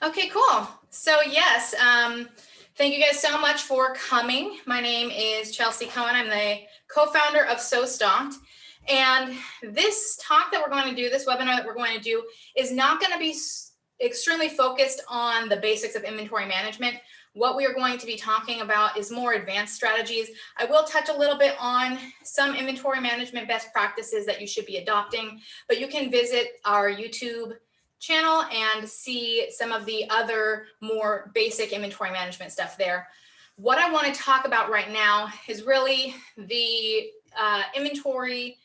Okay, cool. So yes, thank you guys so much for coming. My name is Chelsea Cohen. I'm the co-founder of SoStocked. And this talk that we're going to do, this webinar that we're going to do, is not going to be extremely focused on the basics of inventory management. What we are going to be talking about is more advanced strategies. I will touch a little bit on some inventory management best practices that you should be adopting, but you can visit our YouTube channel and see some of the other more basic inventory management stuff there. What I want to talk about right now is really the inventory,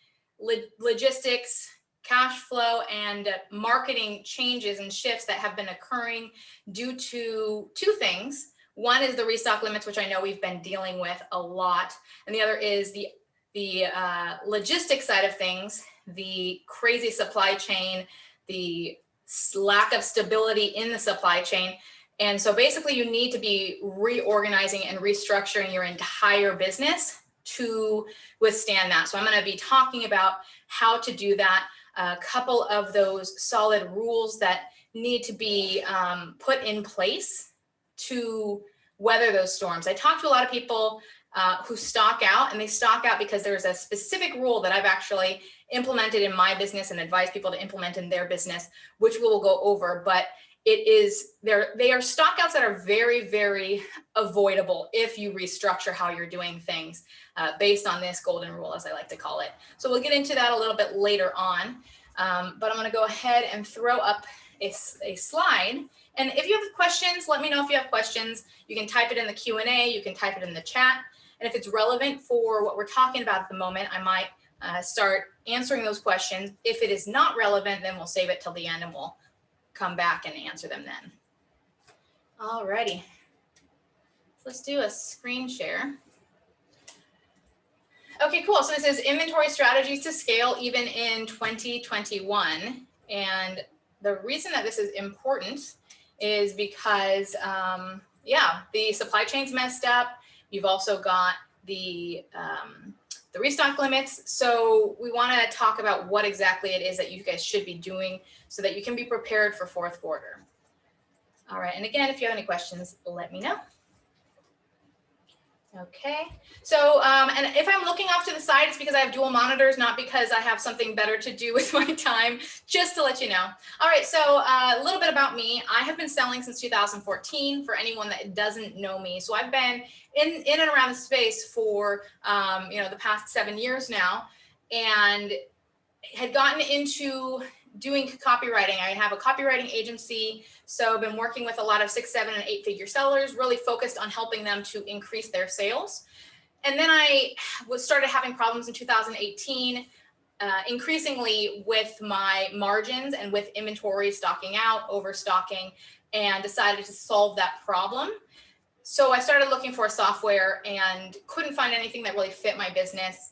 logistics, cash flow, and marketing changes and shifts that have been occurring due to two things. One is the restock limits, which I know we've been dealing with a lot. And the other is the logistics side of things, the crazy supply chain, the lack of stability in the supply chain. And so basically you need to be reorganizing and restructuring your entire business to withstand that. So I'm going to be talking about how to do that, a couple of those solid rules that need to be put in place to weather those storms. I talked to a lot of people who stock out, and they stock out because there's a specific rule that I've actually implemented in my business and advise people to implement in their business, which we will go over. But they are stockouts that are very, very avoidable if you restructure how you're doing things based on this golden rule, as I like to call it. So we'll get into that a little bit later on. But I'm going to go ahead and throw up a slide. And if you have questions, let me know if you have questions. You can type it in the Q&A, you can type it in the chat. And if it's relevant for what we're talking about at the moment, I might start answering those questions. If it is not relevant, then we'll save it till the end and we'll come back and answer them then. Alrighty, let's do a screen share. Okay, cool. So this is inventory strategies to scale even in 2021. And the reason that this is important is because, yeah, the supply chain's messed up. You've also got the restock limits. So we want to talk about what exactly it is that you guys should be doing so that you can be prepared for fourth quarter. All right. And again, if you have any questions, let me know. Okay, so and if I'm looking off to the side, it's because I have dual monitors, not because I have something better to do with my time, just to let you know. All right, so a little bit about me. I have been selling since 2014 for anyone that doesn't know me. So I've been in and around the space for, the past 7 years now, and had gotten into doing copywriting. I have a copywriting agency, so I've been working with a lot of 6, 7, and 8-figure sellers, really focused on helping them to increase their sales. And then I started having problems in 2018, increasingly with my margins and with inventory stocking out, overstocking, and decided to solve that problem. So I started looking for a software and couldn't find anything that really fit my business.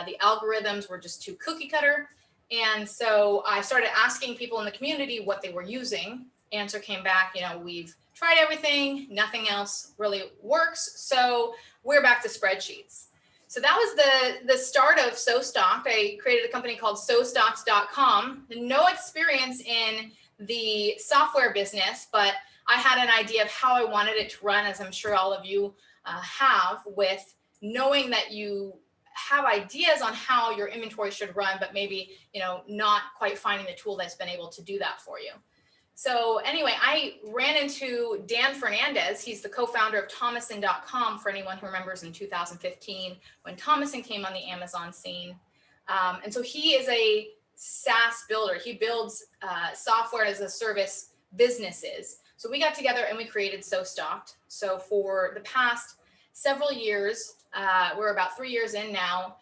The algorithms were just too cookie cutter. And so I started asking people in the community what they were using. Answer came back, we've tried everything, nothing else really works. So we're back to spreadsheets. So that was the start of SoStocked. I created a company called SoStocked.com. No experience in the software business, but I had an idea of how I wanted it to run, as I'm sure all of you have, with knowing that you have ideas on how your inventory should run, but maybe, not quite finding the tool that's been able to do that for you. So anyway, I ran into Dan Fernandez. He's the co-founder of Thomason.com, for anyone who remembers, in 2015 when Thomason came on the Amazon scene. And so he is a SaaS builder. He builds software as a service businesses. So we got together and we created SoStocked. So for the past several years, we're about 3 years in now,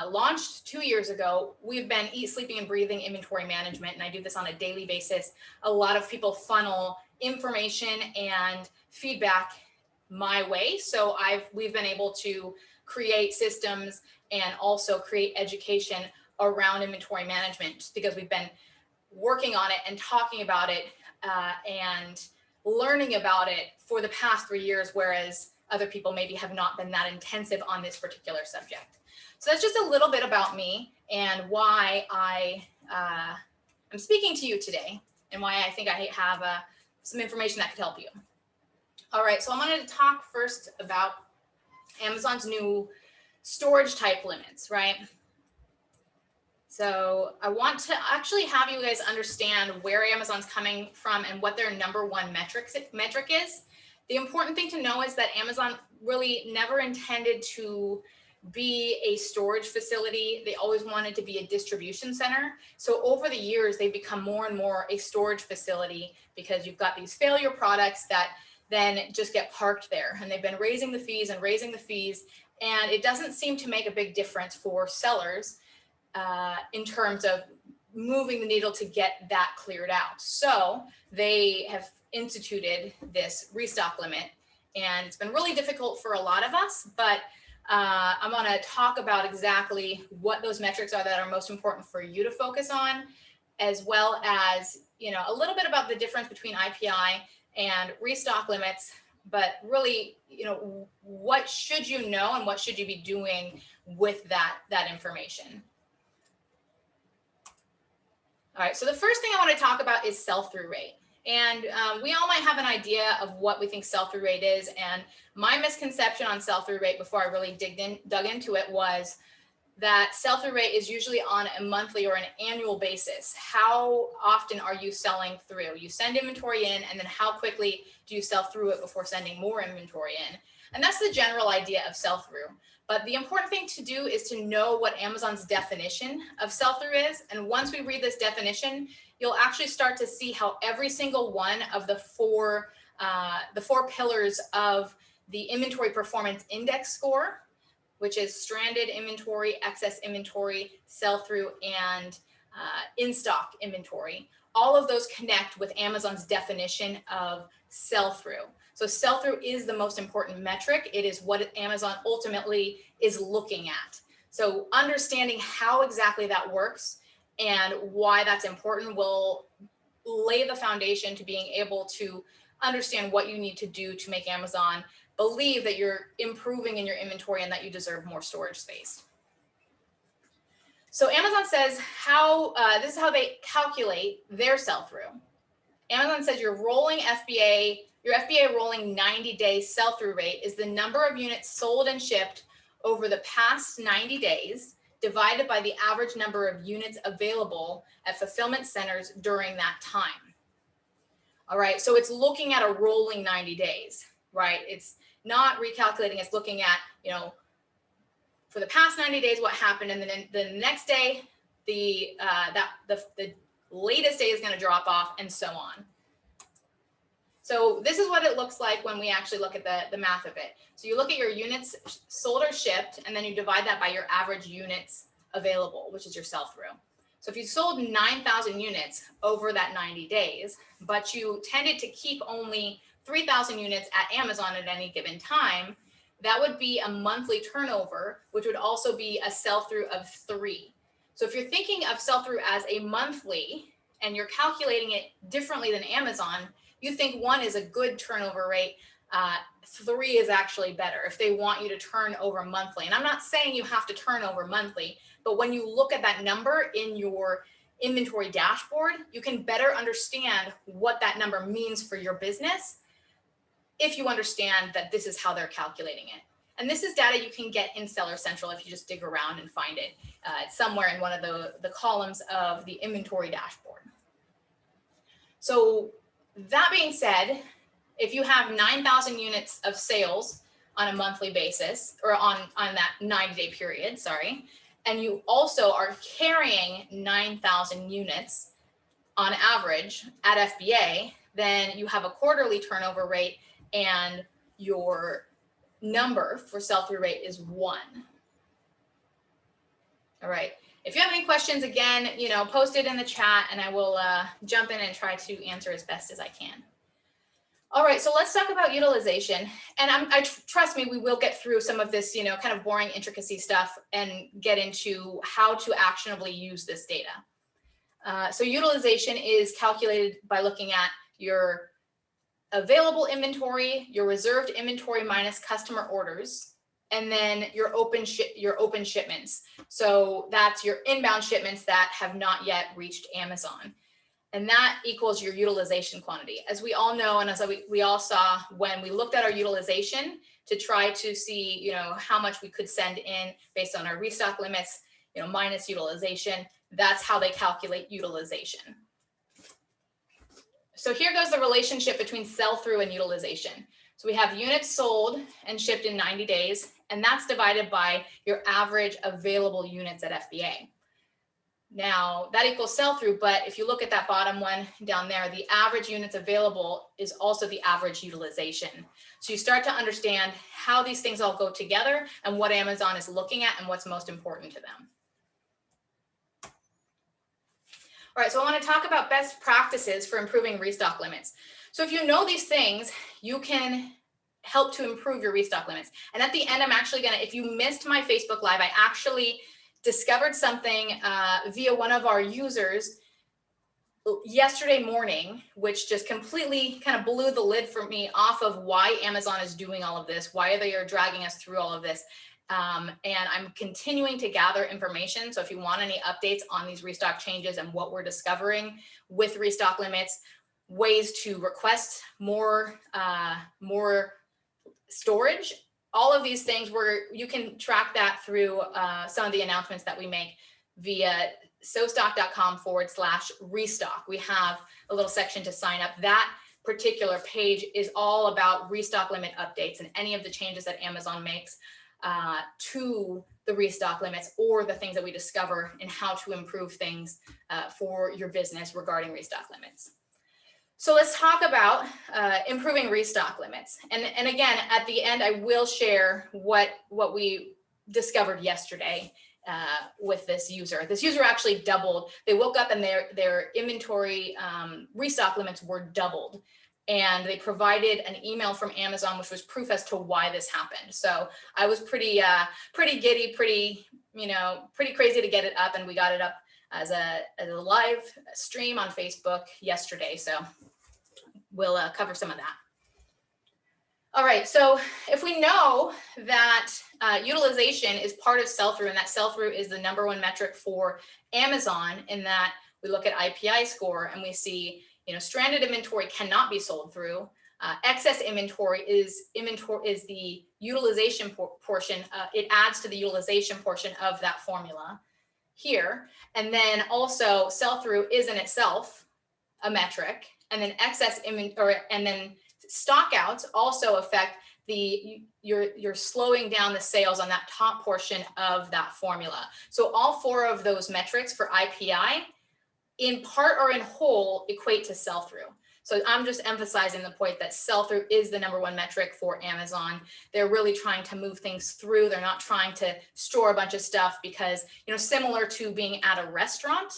launched 2 years ago. We've been eat, sleeping, and breathing inventory management, and I do this on a daily basis. A lot of people funnel information and feedback my way. So we've been able to create systems and also create education around inventory management, just because we've been working on it and talking about it and learning about it for the past 3 years, whereas other people maybe have not been that intensive on this particular subject. So that's just a little bit about me and why I'm speaking to you today, and why I think I have some information that could help you. All right, so I wanted to talk first about Amazon's new storage type limits, right? So I want to actually have you guys understand where Amazon's coming from and what their #1 metric is. The important thing to know is that Amazon really never intended to be a storage facility. They always wanted to be a distribution center. So over the years, they've become more and more a storage facility because you've got these failure products that then just get parked there. And they've been raising the fees and raising the fees. And it doesn't seem to make a big difference for sellers in terms of moving the needle to get that cleared out. So they have instituted this restock limit, and it's been really difficult for a lot of us, but I'm going to talk about exactly what those metrics are that are most important for you to focus on, as well as, you know, a little bit about the difference between IPI and restock limits, but really, you know, what should you know and what should you be doing with that information. All right, so the first thing I want to talk about is sell-through rate. And we all might have an idea of what we think sell-through rate is. And my misconception on sell-through rate before I really dug into it was that sell-through rate is usually on a monthly or an annual basis. How often are you selling through? You send inventory in, and then how quickly do you sell through it before sending more inventory in? And that's the general idea of sell-through. But the important thing to do is to know what Amazon's definition of sell-through is. And once we read this definition, you'll actually start to see how every single one of the four pillars of the inventory performance index score, which is stranded inventory, excess inventory, sell-through, and in-stock inventory, all of those connect with Amazon's definition of sell-through. So sell-through is the most important metric. It is what Amazon ultimately is looking at. So understanding how exactly that works and why that's important will lay the foundation to being able to understand what you need to do to make Amazon believe that you're improving in your inventory and that you deserve more storage space. So Amazon says this is how they calculate their sell-through. Amazon says your FBA rolling 90-day sell-through rate is the number of units sold and shipped over the past 90 days divided by the average number of units available at fulfillment centers during that time. All right, so it's looking at a rolling 90 days, right? It's not recalculating, it's looking at, you know, for the past 90 days, what happened, and then the next day, the latest day is going to drop off, and so on. So this is what it looks like when we actually look at the math of it. So you look at your units sold or shipped, and then you divide that by your average units available, which is your sell-through. So if you sold 9,000 units over that 90 days, but you tended to keep only 3,000 units at Amazon at any given time, that would be a monthly turnover, which would also be a sell-through of 3. So if you're thinking of sell-through as a monthly and you're calculating it differently than Amazon, you think 1 is a good turnover rate, 3 is actually better if they want you to turn over monthly. And I'm not saying you have to turn over monthly, but when you look at that number in your inventory dashboard, you can better understand what that number means for your business if you understand that this is how they're calculating it. And this is data you can get in Seller Central if you just dig around and find it. It's somewhere in one of the columns of the inventory dashboard. So that being said, if you have 9,000 units of sales on a monthly basis, or on that 90-day period, sorry, and you also are carrying 9,000 units on average at FBA, then you have a quarterly turnover rate, and your number for sell-through rate is 1. All right. If you have any questions, again, you know, post it in the chat, and I will jump in and try to answer as best as I can. All right, so let's talk about utilization. And trust me, we will get through some of this, you know, kind of boring intricacy stuff and get into how to actionably use this data. So utilization is calculated by looking at your available inventory, your reserved inventory minus customer orders, and then your open shipments. So that's your inbound shipments that have not yet reached Amazon. And that equals your utilization quantity. As we all know, and as we all saw when we looked at our utilization to try to see, you know, how much we could send in based on our restock limits, you know, minus utilization, that's how they calculate utilization. So here goes the relationship between sell-through and utilization. So we have units sold and shipped in 90 days, and that's divided by your average available units at FBA. Now that equals sell-through, but if you look at that bottom one down there, the average units available is also the average utilization. So you start to understand how these things all go together and what Amazon is looking at and what's most important to them. All right, so I want to talk about best practices for improving restock limits. So if you know these things, you can help to improve your restock limits. And at the end, I'm actually gonna, if you missed my Facebook Live, I actually discovered something via one of our users yesterday morning, which just completely kind of blew the lid for me off of why Amazon is doing all of this, why they are dragging us through all of this. And I'm continuing to gather information. So if you want any updates on these restock changes and what we're discovering with restock limits, ways to request more storage, all of these things where you can track that through some of the announcements that we make via sostock.com/restock. We have a little section to sign up. That particular page is all about restock limit updates and any of the changes that Amazon makes to the restock limits or the things that we discover and how to improve things for your business regarding restock limits. So let's talk about improving restock limits. And again, at the end, I will share what we discovered yesterday with this user. This user actually doubled. They woke up and their inventory restock limits were doubled. And they provided an email from Amazon, which was proof as to why this happened. So I was pretty giddy, pretty crazy to get it up, and we got it up as a live stream on Facebook yesterday. So we'll cover some of that. All right, so if we know that utilization is part of sell-through, and that sell-through is the #1 metric for Amazon, in that we look at IPI score and we see, you know, stranded inventory cannot be sold through. Excess inventory is the utilization portion. It adds to the utilization portion of that formula here. And then also sell-through is in itself a metric. And then excess inventory, and then stockouts also affect you're slowing down the sales on that top portion of that formula. So all 4 of those metrics for IPI, in part or in whole, equate to sell-through. So I'm just emphasizing the point that sell-through is the #1 metric for Amazon. They're really trying to move things through. They're not trying to store a bunch of stuff because, you know, similar to being at a restaurant,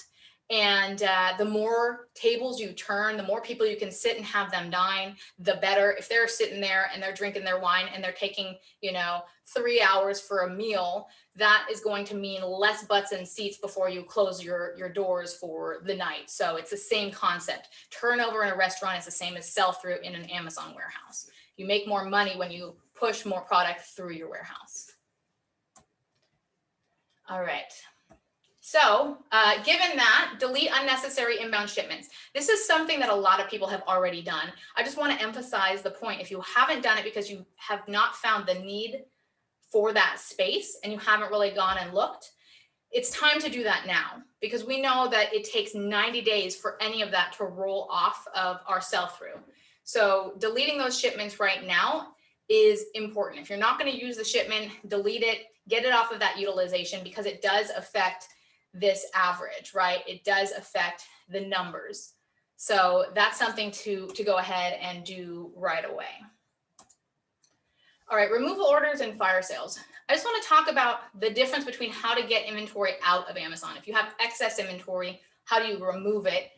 and the more tables you turn, the more people you can sit and have them dine, the better. If they're sitting there and they're drinking their wine and they're taking, you know, 3 hours for a meal, that is going to mean less butts and seats before you close your doors for the night. So it's the same concept. Turnover in a restaurant is the same as sell-through in an Amazon warehouse. You make more money when you push more product through your warehouse. All right. So given that, delete unnecessary inbound shipments. This is something that a lot of people have already done. I just want to emphasize the point. If you haven't done it because you have not found the need for that space and you haven't really gone and looked, it's time to do that now, because we know that it takes 90 days for any of that to roll off of our sell-through. So deleting those shipments right now is important. If you're not going to use the shipment, delete it, get it off of that utilization, because it does affect this average, right? It does affect the numbers. So that's something to go ahead and do right away. All right, removal orders and fire sales. I just want to talk about the difference between how to get inventory out of Amazon. If you have excess inventory, how do you remove it?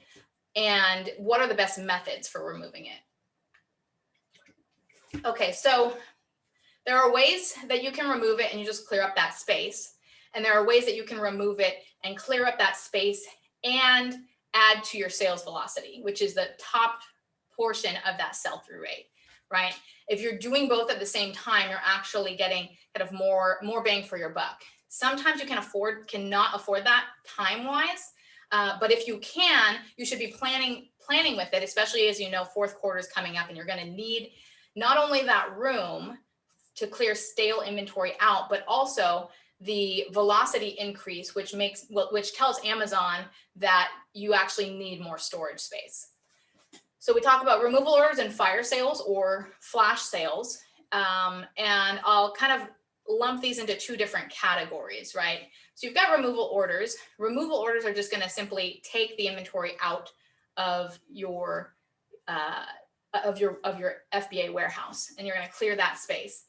And what are the best methods for removing it? Okay, so there are ways that you can remove it and you just clear up that space. And there are ways that you can remove it and clear up that space and add to your sales velocity, which is the top portion of that sell-through rate, right? If you're doing both at the same time, you're actually getting kind of more bang for your buck. Sometimes you cannot afford that time-wise. But if you can, you should be planning with it, especially as you know, fourth quarter is coming up and you're going to need not only that room to clear stale inventory out, but also the velocity increase, which tells Amazon that you actually need more storage space. So we talk about removal orders and fire sales or flash sales. And I'll kind of lump these into two different categories, right? So you've got removal orders. Removal orders are just going to simply take the inventory out of your FBA warehouse, and you're going to clear that space.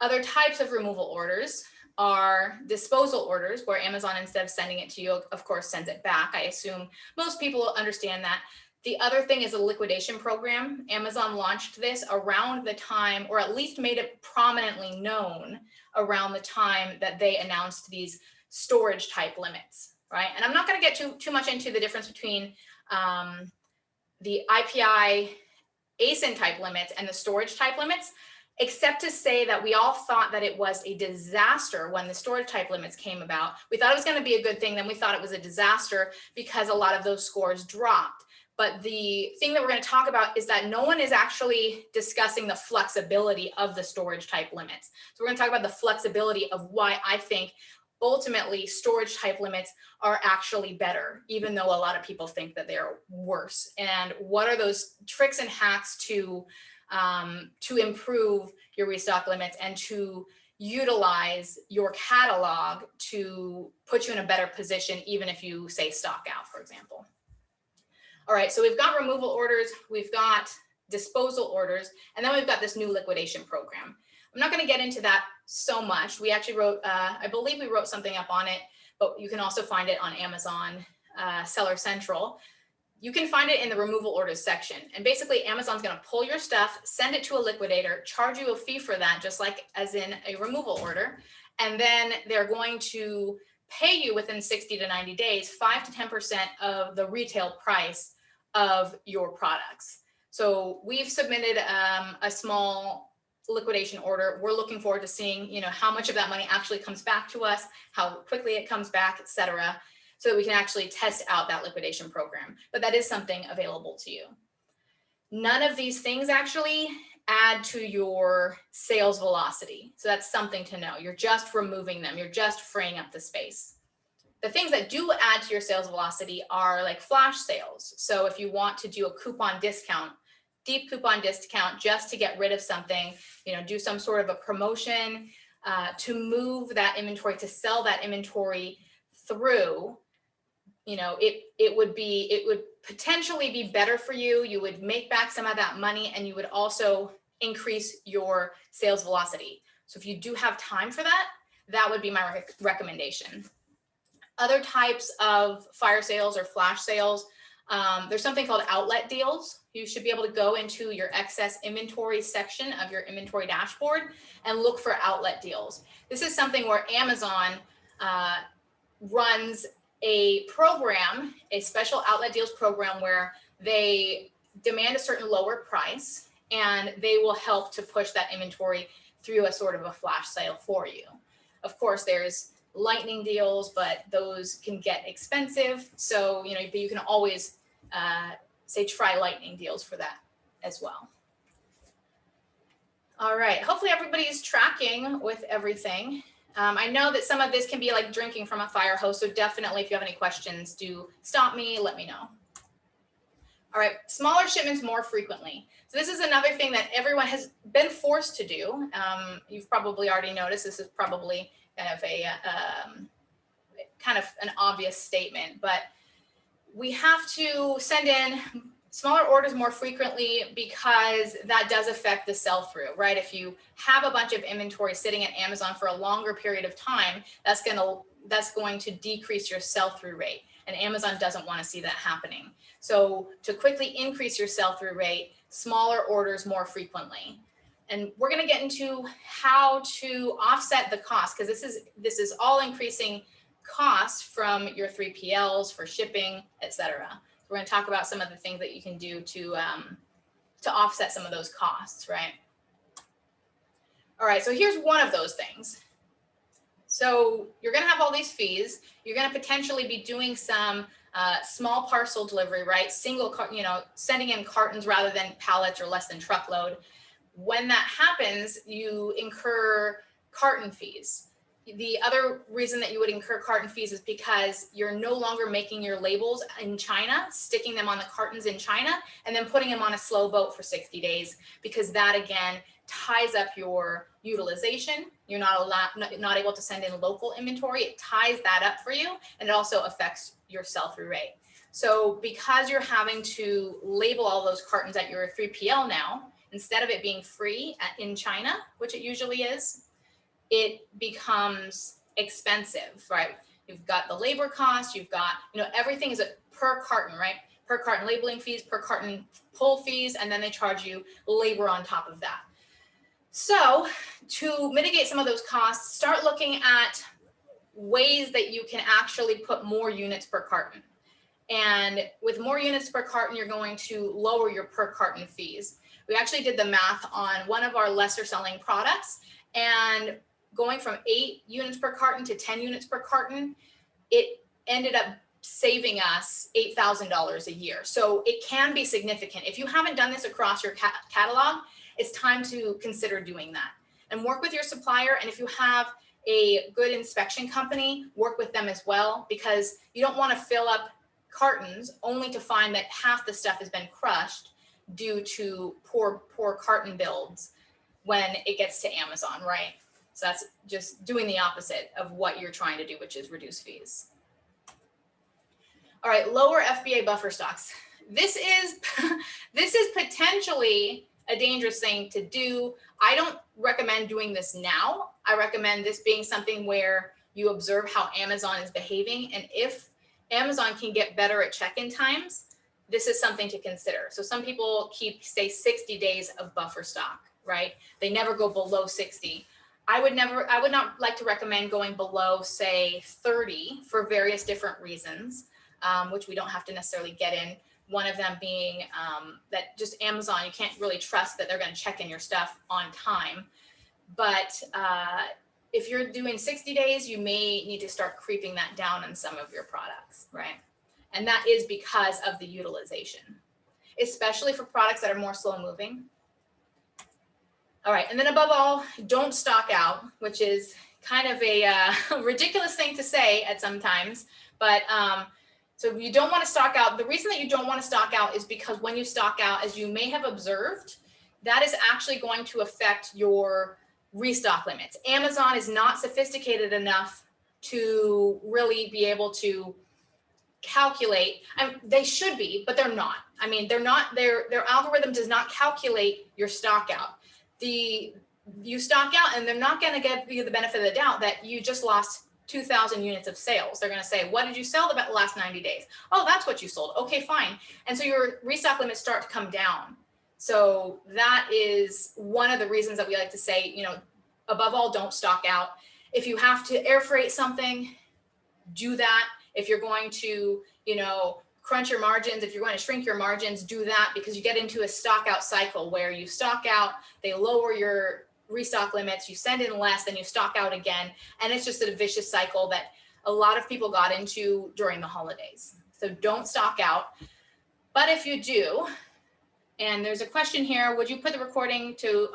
Other types of removal orders are disposal orders, where Amazon, instead of sending it to you, of course, sends it back. I assume most people understand that. The other thing is a liquidation program. Amazon launched this around the time, or at least made it prominently known around the time that they announced these storage type limits, right? And I'm not going to get too much into the difference between the IPI ASIN type limits and the storage type limits, except to say that we all thought that it was a disaster when the storage type limits came about. We thought it was going to be a good thing, then we thought it was a disaster because a lot of those scores dropped. But the thing that we're going to talk about is that no one is actually discussing the flexibility of the storage type limits. So we're going to talk about the flexibility of why I think ultimately storage type limits are actually better, even though a lot of people think that they're worse. And what are those tricks and hacks to improve your restock limits and to utilize your catalog to put you in a better position, even if you say stock out, for example. All right, so we've got removal orders, we've got disposal orders, and then we've got this new liquidation program. I'm not going to get into that so much. We actually wrote, I believe we wrote something up on it, but you can also find it on Amazon Seller Central. You can find it in the removal orders section. And basically Amazon's going to pull your stuff, send it to a liquidator, charge you a fee for that, just like as in a removal order. And then they're going to pay you within 60 to 90 days, 5 to 10% of the retail price of your products. So we've submitted a small liquidation order. We're looking forward to seeing, how much of that money actually comes back to us, how quickly it comes back, et cetera, so that we can actually test out that liquidation program. But that is something available to you. None of these things actually add to your sales velocity. So that's something to know. You're just removing them. You're just freeing up the space. The things that do add to your sales velocity are like flash sales. So if you want to do a coupon discount, deep coupon discount, just to get rid of something, do some sort of a promotion to move that inventory, to sell that inventory through, it would potentially be better for you. You would make back some of that money, and you would also increase your sales velocity. So if you do have time for that, that would be my recommendation. Other types of fire sales or flash sales, there's something called outlet deals. You should be able to go into your excess inventory section of your inventory dashboard and look for outlet deals. This is something where Amazon runs a program, a special outlet deals program, where they demand a certain lower price and they will help to push that inventory through a sort of a flash sale for you. Of course, there's lightning deals, but those can get expensive. So, but you can always say try lightning deals for that as well. All right, hopefully everybody's tracking with everything. I know that some of this can be like drinking from a fire hose, so definitely if you have any questions, do stop me, let me know. All right, smaller shipments more frequently. So this is another thing that everyone has been forced to do. You've probably already noticed this is probably kind of an obvious statement, but we have to send in smaller orders more frequently because that does affect the sell-through, right? If you have a bunch of inventory sitting at Amazon for a longer period of time, that's going to decrease your sell-through rate, and Amazon doesn't want to see that happening. So to quickly increase your sell-through rate, smaller orders more frequently. And we're going to get into how to offset the cost, because this is all increasing cost from your 3PLs for shipping, et cetera. We're going to talk about some of the things that you can do to offset some of those costs, right? All right, so here's one of those things. So you're going to have all these fees. You're going to potentially be doing some small parcel delivery, right? Single, sending in cartons rather than pallets or less than truckload. When that happens, you incur carton fees. The other reason that you would incur carton fees is because you're no longer making your labels in China, sticking them on the cartons in China, and then putting them on a slow boat for 60 days, because that again ties up your utilization. You're not able to send in local inventory. It ties that up for you, and it also affects your sell-through rate. So because you're having to label all those cartons at your 3PL now, instead of it being free in China, which it usually is, it becomes expensive, right? You've got the labor cost, you've got, everything is per carton, right? Per carton labeling fees, per carton pull fees, and then they charge you labor on top of that. So to mitigate some of those costs, start looking at ways that you can actually put more units per carton. And with more units per carton, you're going to lower your per carton fees. We actually did the math on one of our lesser selling products, and going from 8 units per carton to 10 units per carton, it ended up saving us $8,000 a year. So it can be significant. If you haven't done this across your catalog, it's time to consider doing that. And work with your supplier. And if you have a good inspection company, work with them as well, because you don't want to fill up cartons only to find that half the stuff has been crushed due to poor carton builds when it gets to Amazon, right? So that's just doing the opposite of what you're trying to do, which is reduce fees. All right, lower FBA buffer stocks. This is potentially a dangerous thing to do. I don't recommend doing this now. I recommend this being something where you observe how Amazon is behaving, and if Amazon can get better at check-in times, this is something to consider. So some people keep, say, 60 days of buffer stock, right? They never go below 60. I would not like to recommend going below, say, 30 for various different reasons, which we don't have to necessarily get in. One of them being that just Amazon, you can't really trust that they're going to check in your stuff on time. But if you're doing 60 days, you may need to start creeping that down on some of your products, right? And that is because of the utilization, especially for products that are more slow moving. All right, and then above all, don't stock out, which is kind of a ridiculous thing to say at some times, but so you don't want to stock out. The reason that you don't want to stock out is because when you stock out, as you may have observed, that is actually going to affect your restock limits. Amazon is not sophisticated enough to really be able to calculate. They should be, but they're not. I mean, they're not. Their algorithm does not calculate your stock out. You stock out, and they're not going to give you the benefit of the doubt that you just lost 2,000 units of sales. They're going to say, what did you sell the last 90 days? Oh, that's what you sold. Okay, fine. And so your restock limits start to come down. So that is one of the reasons that we like to say, above all, don't stock out. If you have to air freight something, do that. If you're going to, crunch your margins, if you're going to shrink your margins, do that, because you get into a stock out cycle where you stock out, they lower your restock limits, you send in less, then you stock out again. And it's just a vicious cycle that a lot of people got into during the holidays. So don't stock out. But if you do, and there's a question here, would you put the recording to,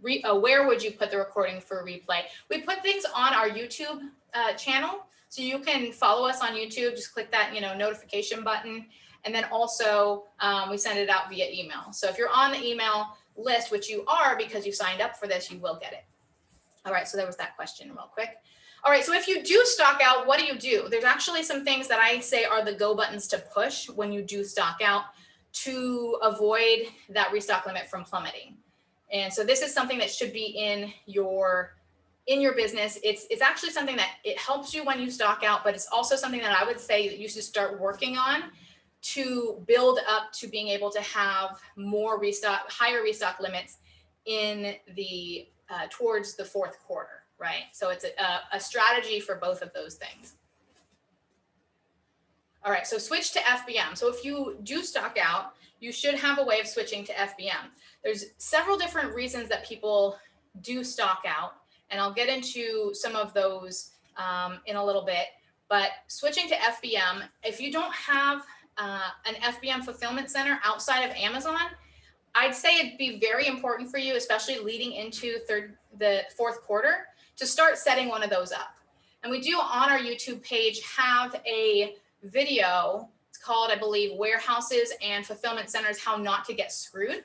where would you put the recording for replay? We put things on our YouTube channel. So you can follow us on YouTube, just click that, notification button. And then also we send it out via email. So if you're on the email list, which you are because you signed up for this, you will get it. All right, so there was that question real quick. All right, so if you do stock out, what do? There's actually some things that I say are the go buttons to push when you do stock out to avoid that restock limit from plummeting. And so this is something that should be in your business. It's actually something that it helps you when you stock out, but it's also something that I would say that you should start working on to build up to being able to have more higher restock limits in the towards the fourth quarter, right? So it's a strategy for both of those things. All right, so switch to FBM. So if you do stock out, you should have a way of switching to FBM. There's several different reasons that people do stock out, and I'll get into some of those in a little bit. But switching to FBM, if you don't have an FBM fulfillment center outside of Amazon, I'd say it'd be very important for you, especially leading into the fourth quarter, to start setting one of those up. And we do on our YouTube page have a video. It's called, I believe, Warehouses and Fulfillment Centers, How Not to Get Screwed.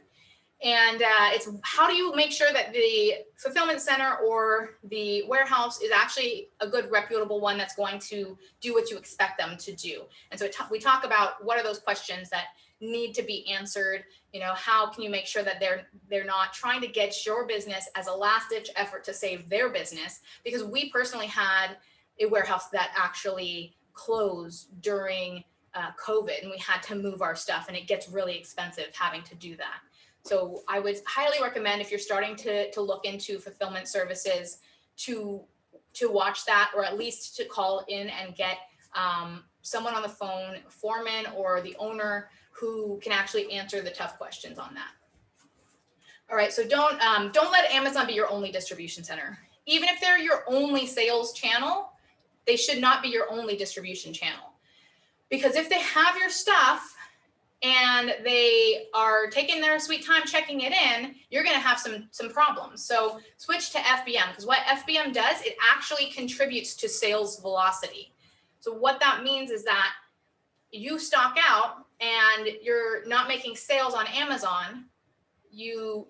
And it's how do you make sure that the fulfillment center or the warehouse is actually a good, reputable one that's going to do what you expect them to do. And so we talk about what are those questions that need to be answered. You know, how can you make sure that they're not trying to get your business as a last-ditch effort to save their business? Because we personally had a warehouse that actually closed during COVID, and we had to move our stuff, and it gets really expensive having to do that. So I would highly recommend, if you're starting to look into fulfillment services, to watch that, or at least to call in and get someone on the phone, foreman or the owner, who can actually answer the tough questions on that. All right, so don't let Amazon be your only distribution center. Even if they're your only sales channel, they should not be your only distribution channel. Because if they have your stuff and they are taking their sweet time checking it in, you're going to have some problems. So switch to FBM, because what FBM does, it actually contributes to sales velocity. So what that means is that you stock out and you're not making sales on Amazon, you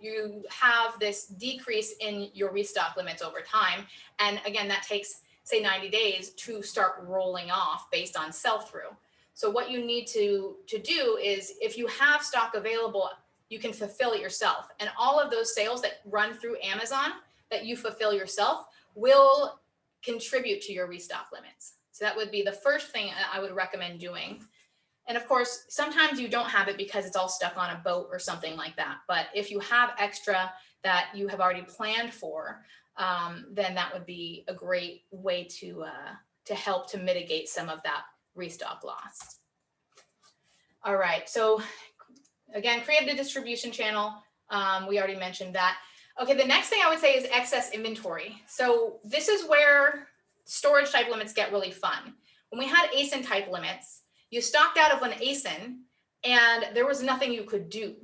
have this decrease in your restock limits over time. And again, that takes, say, 90 days to start rolling off based on sell-through. So what you need to do is, if you have stock available, you can fulfill it yourself. And all of those sales that run through Amazon that you fulfill yourself will contribute to your restock limits. So that would be the first thing I would recommend doing. And of course, sometimes you don't have it because it's all stuck on a boat or something like that. But if you have extra that you have already planned for, then that would be a great way to help to mitigate some of that restock loss. All right, so again, create a distribution channel. We already mentioned that. Okay, the next thing I would say is excess inventory. So this is where storage type limits get really fun. When we had ASIN type limits, you stocked out of an ASIN and there was nothing you could do.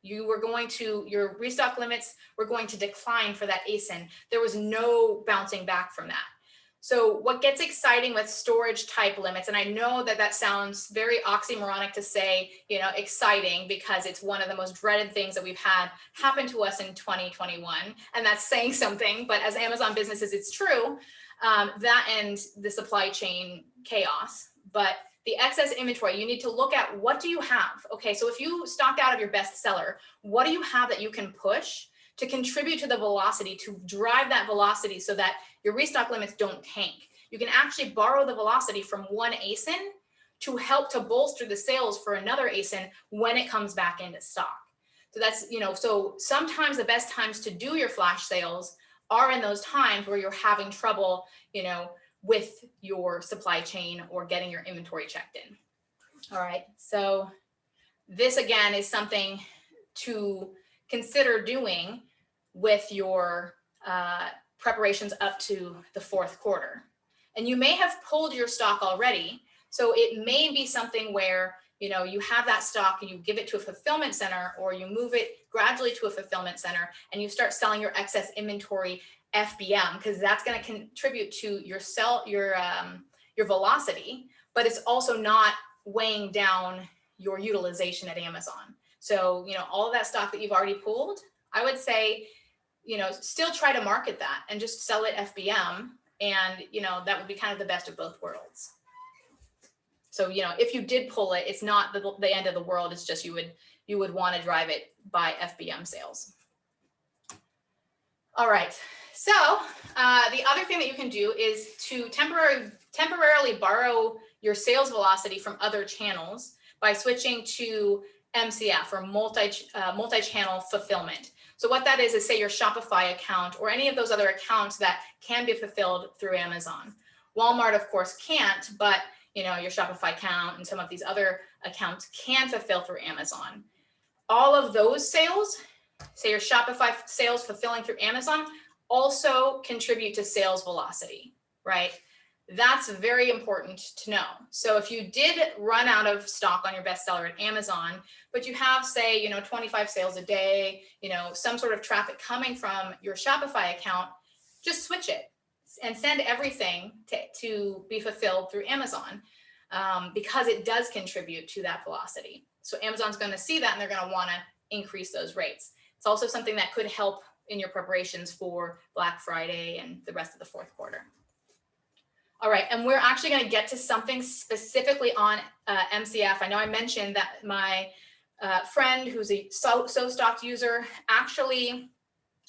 Your restock limits were going to decline for that ASIN. There was no bouncing back from that. So what gets exciting with storage type limits, and I know that sounds very oxymoronic to say, exciting, because it's one of the most dreaded things that we've had happen to us in 2021, and that's saying something, but as Amazon businesses, it's true, that and the supply chain chaos. But the excess inventory, you need to look at, what do you have? Okay, so if you stocked out of your best seller, what do you have that you can push to contribute to the velocity, to drive that velocity so that your restock limits don't tank? You can actually borrow the velocity from one ASIN to help to bolster the sales for another ASIN when it comes back into stock. So that's, so sometimes the best times to do your flash sales are in those times where you're having trouble, with your supply chain or getting your inventory checked in. All right, so this again is something to consider doing with your preparations up to the fourth quarter. And you may have pulled your stock already, so it may be something where you have that stock and you give it to a fulfillment center, or you move it gradually to a fulfillment center and you start selling your excess inventory FBM, because that's going to contribute to your velocity, but it's also not weighing down your utilization at Amazon. So, all of that stock that you've already pulled, I would say, still try to market that and just sell it FBM. And, that would be kind of the best of both worlds. So, if you did pull it, it's not the end of the world. It's just you would want to drive it by FBM sales. All right. So the other thing that you can do is to temporarily borrow your sales velocity from other channels by switching to MCF, or multi-channel fulfillment. So what that is say your Shopify account or any of those other accounts that can be fulfilled through Amazon. Walmart, of course, can't, but your Shopify account and some of these other accounts can fulfill through Amazon. All of those sales, say your Shopify sales fulfilling through Amazon, also contribute to sales velocity, right? That's very important to know. So if you did run out of stock on your bestseller at Amazon, but you have, say, 25 sales a day, some sort of traffic coming from your Shopify account, just switch it and send everything to be fulfilled through Amazon, because it does contribute to that velocity. So Amazon's going to see that and they're going to want to increase those rates. It's also something that could help in your preparations for Black Friday and the rest of the fourth quarter. All right, and we're actually going to get to something specifically on MCF. I know I mentioned that my friend who's a SoStock user actually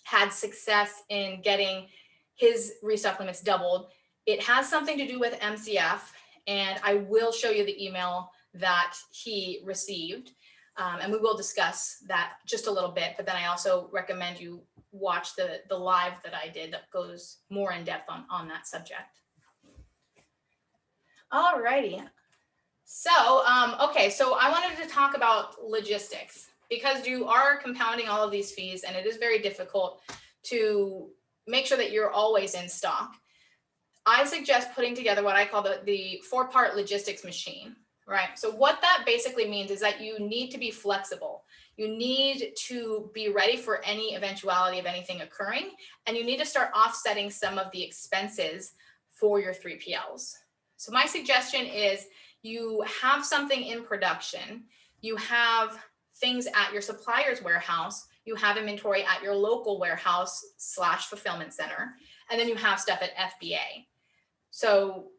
had success in getting his restock limits doubled. It has something to do with MCF, and I will show you the email that he received, and we will discuss that just a little bit, but then I also recommend you watch the live that I did that goes more in depth on that subject. All righty. So, okay, so I wanted to talk about logistics because you are compounding all of these fees and it is very difficult to make sure that you're always in stock. I suggest putting together what I call the 4-part logistics machine, right? So what that basically means is that you need to be flexible. You need to be ready for any eventuality of anything occurring, and you need to start offsetting some of the expenses for your 3PLs. So my suggestion is you have something in production, you have things at your supplier's warehouse, you have inventory at your local warehouse / fulfillment center, and then you have stuff at FBA. So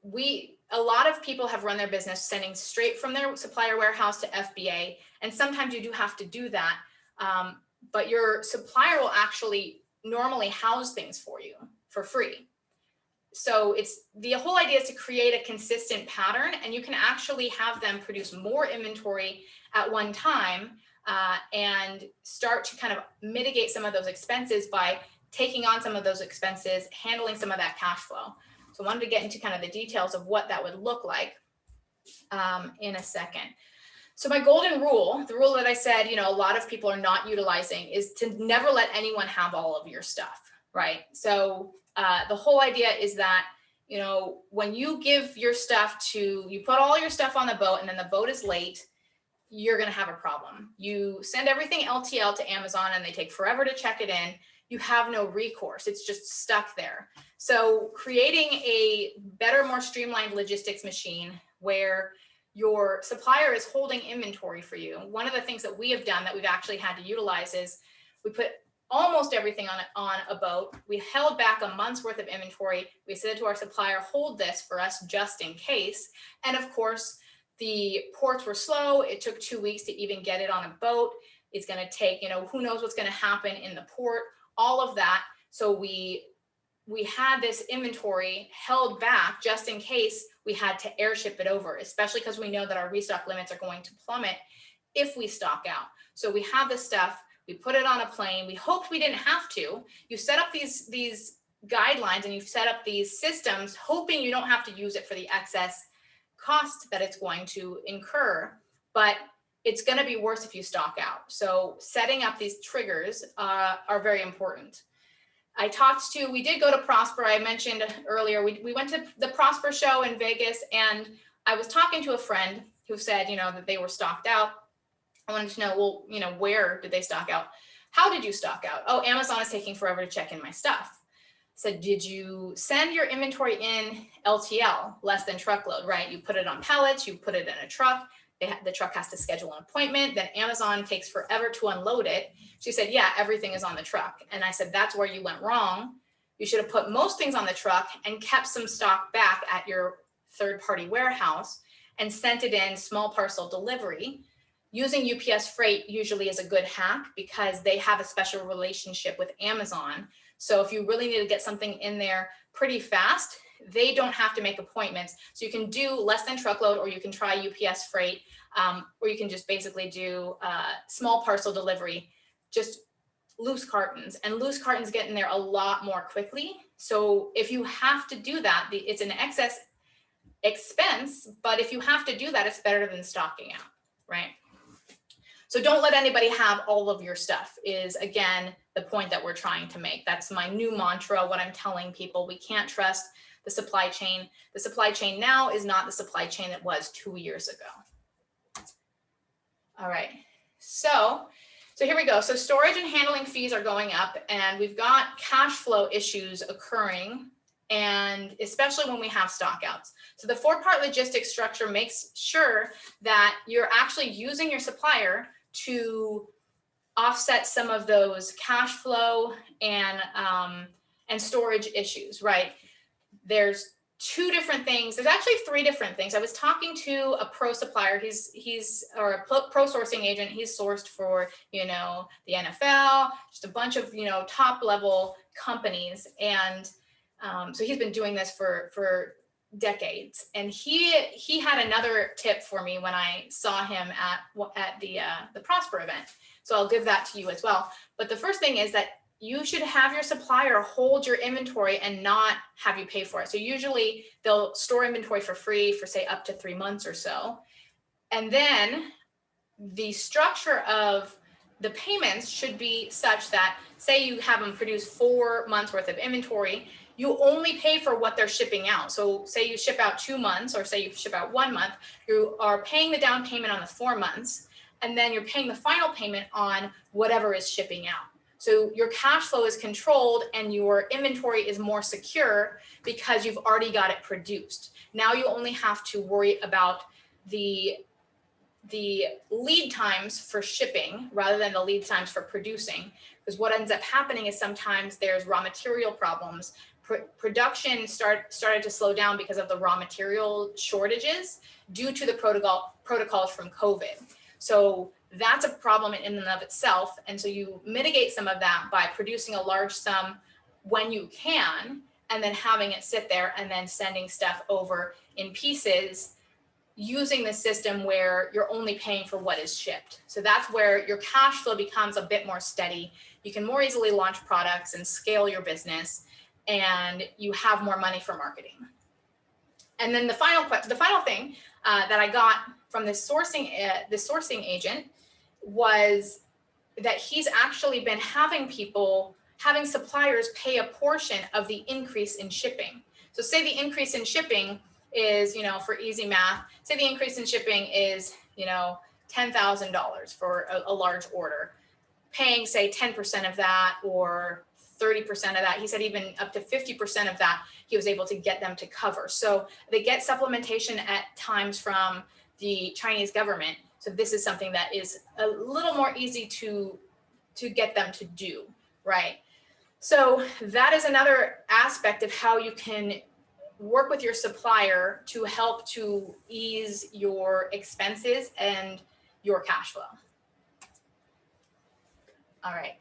a lot of people have run their business sending straight from their supplier warehouse to FBA, and sometimes you do have to do that, but your supplier will actually normally house things for you for free. So the whole idea is to create a consistent pattern, and you can actually have them produce more inventory at one time and start to kind of mitigate some of those expenses by taking on some of those expenses, handling some of that cash flow. So I wanted to get into kind of the details of what that would look like in a second. So my golden rule, the rule that I said, a lot of people are not utilizing, is to never let anyone have all of your stuff, right? So the whole idea is that, when you give your stuff you put all your stuff on the boat and then the boat is late, you're going to have a problem. You send everything LTL to Amazon and they take forever to check it in. You have no recourse. It's just stuck there. So creating a better, more streamlined logistics machine where your supplier is holding inventory for you. One of the things that we have done that we've actually had to utilize is we put almost everything on a boat. We held back a month's worth of inventory. We said to our supplier, hold this for us just in case. And of course, the ports were slow. It took 2 weeks to even get it on a boat. It's going to take, who knows what's going to happen in the port, all of that. So we had this inventory held back just in case we had to airship it over, especially because we know that our restock limits are going to plummet if we stock out. So we have this stuff. We put it on a plane. We hoped we didn't have to. You set up these guidelines and you set up these systems hoping you don't have to use it for the excess cost that it's going to incur, but it's going to be worse if you stock out. So setting up these triggers are very important. We did go to Prosper. I mentioned earlier, we went to the Prosper show in Vegas, and I was talking to a friend who said, that they were stocked out. I wanted to know, well, where did they stock out? How did you stock out? Oh, Amazon is taking forever to check in my stuff. Said, did you send your inventory in LTL, less than truckload, right? You put it on pallets, you put it in a truck. The truck has to schedule an appointment. Then Amazon takes forever to unload it. She said, yeah, everything is on the truck. And I said, that's where you went wrong. You should have put most things on the truck and kept some stock back at your third-party warehouse and sent it in small parcel delivery. Using UPS Freight usually is a good hack because they have a special relationship with Amazon. So if you really need to get something in there pretty fast, they don't have to make appointments. So you can do less than truckload, or you can try UPS Freight, or you can just basically do small parcel delivery, just loose cartons. And loose cartons get in there a lot more quickly. So if you have to do that, it's an excess expense, but if you have to do that, it's better than stocking out, right? So don't let anybody have all of your stuff is, again, the point that we're trying to make. That's my new mantra, what I'm telling people. We can't trust the supply chain. The supply chain now is not the supply chain that was 2 years ago. All right, so here we go. So storage and handling fees are going up, and we've got cash flow issues occurring, and especially when we have stockouts. So the 4-part logistics structure makes sure that you're actually using your supplier to offset some of those cash flow and storage issues, right? There's 2 different things. There's actually 3 different things. I was talking to a pro supplier. He's or a pro sourcing agent. He's sourced for, you know, the NFL, just a bunch of, you know, top level companies. And so he's been doing this for decades. And he had another tip for me when I saw him at the Prosper event. So I'll give that to you as well. But the first thing is that you should have your supplier hold your inventory and not have you pay for it. So usually they'll store inventory for free for, say, up to 3 months or so. And then the structure of the payments should be such that, say you have them produce 4 months worth of inventory, you only pay for what they're shipping out. So say you ship out 2 months, or say you ship out 1 month, you are paying the down payment on the 4 months, and then you're paying the final payment on whatever is shipping out. So your cash flow is controlled and your inventory is more secure because you've already got it produced. Now you only have to worry about the lead times for shipping rather than the lead times for producing. Because what ends up happening is sometimes there's raw material problems. Production started to slow down because of the raw material shortages due to the protocols from COVID. So that's a problem in and of itself. And so you mitigate some of that by producing a large sum when you can, and then having it sit there and then sending stuff over in pieces using the system where you're only paying for what is shipped. So that's where your cash flow becomes a bit more steady. You can more easily launch products and scale your business, and you have more money for marketing. And then the final thing that I got from the sourcing agent was that he's actually been having suppliers pay a portion of the increase in shipping. So say the increase in shipping is, you know, for easy math, say the increase in shipping is, you know, $10,000 for a large order, paying say 10% of that or 30% of that. He said even up to 50% of that, he was able to get them to cover. So they get supplementation at times from the Chinese government. So this is something that is a little more easy to get them to do, right? So that is another aspect of how you can work with your supplier to help to ease your expenses and your cash flow. All right.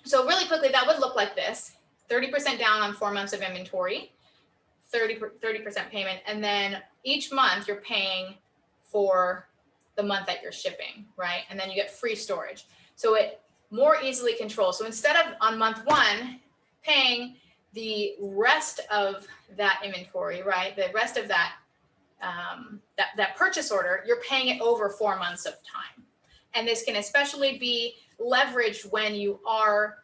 So really quickly, that would look like this: 30% down on 4 months of inventory, 30% payment, and then each month you're paying for the month that you're shipping, right? And then you get free storage. So it more easily controls. So instead of on month 1 paying the rest of that inventory, right, the rest of that that purchase order, you're paying it over 4 months of time. And this can especially be leveraged when you are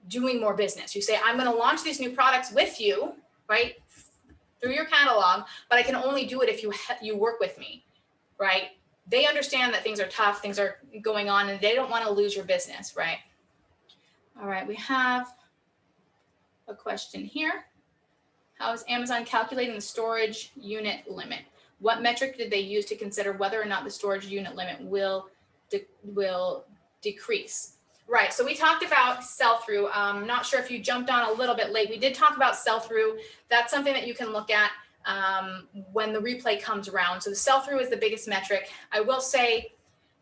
doing more business. You say, I'm going to launch these new products with you, right, through your catalog, but I can only do it if you work with me, right? They understand that things are tough, things are going on, and they don't want to lose your business, right? All right, we have a question here. How is Amazon calculating the storage unit limit? What metric did they use to consider whether or not the storage unit limit will decrease? Right, so we talked about sell-through. Not sure if you jumped on a little bit late. We did talk about sell-through. That's something that you can look at when the replay comes around. So the sell-through is the biggest metric. I will say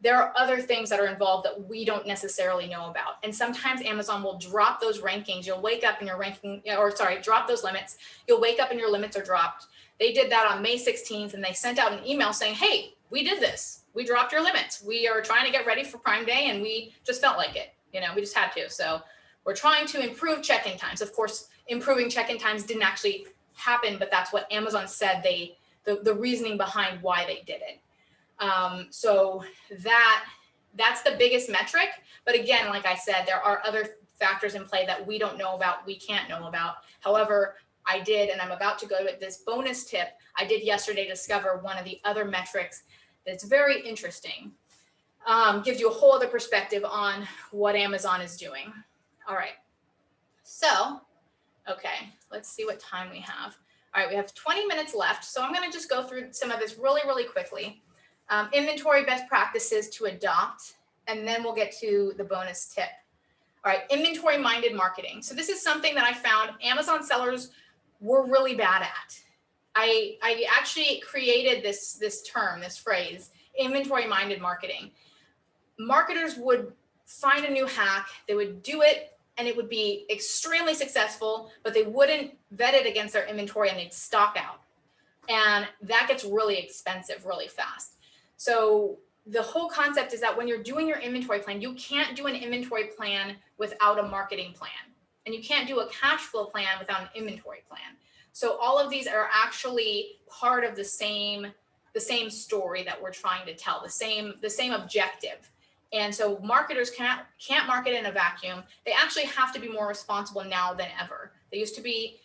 there are other things that are involved that we don't necessarily know about. And sometimes Amazon will drop those rankings. You'll wake up and your ranking, or sorry, drop those limits. You'll wake up and your limits are dropped. They did that on May 16th, and they sent out an email saying, hey, we did this. We dropped your limits. We are trying to get ready for Prime Day, and we just felt like it. You know, we just had to. So we're trying to improve check-in times. Of course, improving check-in times didn't actually happen, but that's what Amazon said the reasoning behind why they did it. So that's the biggest metric. But again, like I said, there are other factors in play that we don't know about, we can't know about. However, I did, and I'm about to go with this bonus tip I did yesterday to discover one of the other metrics that's very interesting. Gives you a whole other perspective on what Amazon is doing. All right, so, okay, let's see what time we have. All right, we have 20 minutes left, so I'm gonna just go through some of this really, really quickly. Inventory best practices to adopt, and then we'll get to the bonus tip. All right, inventory-minded marketing. So this is something that I found Amazon sellers were really bad at. I actually created this term, this phrase, inventory-minded marketing. Marketers would find a new hack, they would do it, and it would be extremely successful, but they wouldn't vet it against their inventory and they'd stock out. And that gets really expensive really fast. So the whole concept is that when you're doing your inventory plan, you can't do an inventory plan without a marketing plan. And you can't do a cash flow plan without an inventory plan. So all of these are actually part of the same story that we're trying to tell, the same objective. And so marketers can't market in a vacuum. They actually have to be more responsible now than ever. They used to be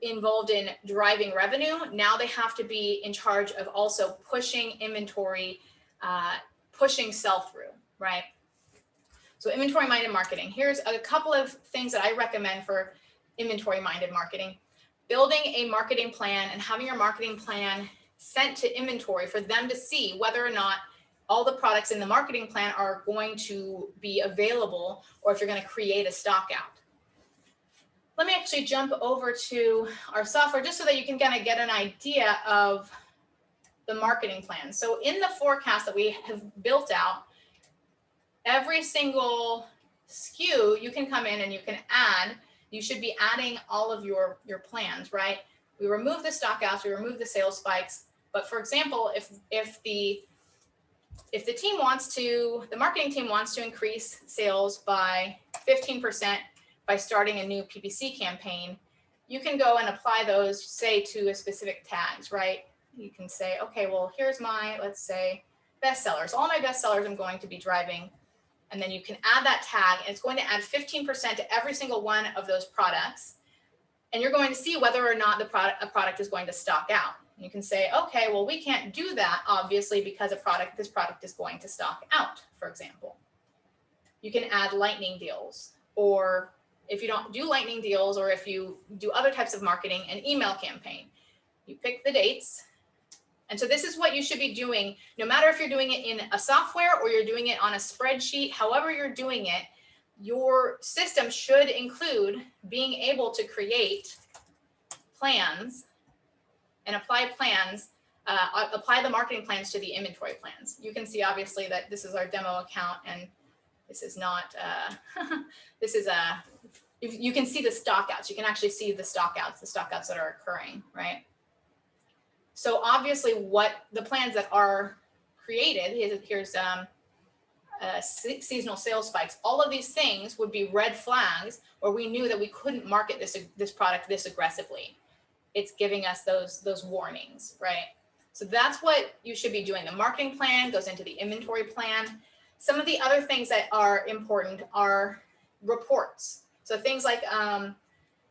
involved in driving revenue. Now they have to be in charge of also pushing inventory, pushing sell-through, right? So inventory-minded marketing. Here's a couple of things that I recommend for inventory-minded marketing. Building a marketing plan and having your marketing plan sent to inventory for them to see whether or not all the products in the marketing plan are going to be available, or if you're going to create a stock out. Let me actually jump over to our software just so that you can kind of get an idea of the marketing plan. So in the forecast that we have built out, every single SKU you can come in and you can add. You should be adding all of your plans, right? We remove the stockouts, we remove the sales spikes. But for example, if the team wants to, the marketing team wants to increase sales by 15% by starting a new PPC campaign, you can go and apply those, say, to a specific tags, right? You can say, okay, well, here's my, let's say, bestsellers. All my bestsellers I'm going to be driving. And then you can add that tag, and it's going to add 15% to every single one of those products. And you're going to see whether or not a product is going to stock out. You can say, okay, well, we can't do that, obviously, because this product is going to stock out, for example. You can add lightning deals, or if you don't do lightning deals, or if you do other types of marketing, an email campaign. You pick the dates. And so this is what you should be doing, no matter if you're doing it in a software or you're doing it on a spreadsheet, however you're doing it, your system should include being able to create plans and apply plans, apply the marketing plans to the inventory plans. You can see obviously that this is our demo account, and this is not, you can see the stockouts. You can actually see the stockouts that are occurring, right? So obviously what the plans that are created, here's seasonal sales spikes. All of these things would be red flags where we knew that we couldn't market this product this aggressively. It's giving us those warnings, right? So that's what you should be doing. The marketing plan goes into the inventory plan. Some of the other things that are important are reports. So things like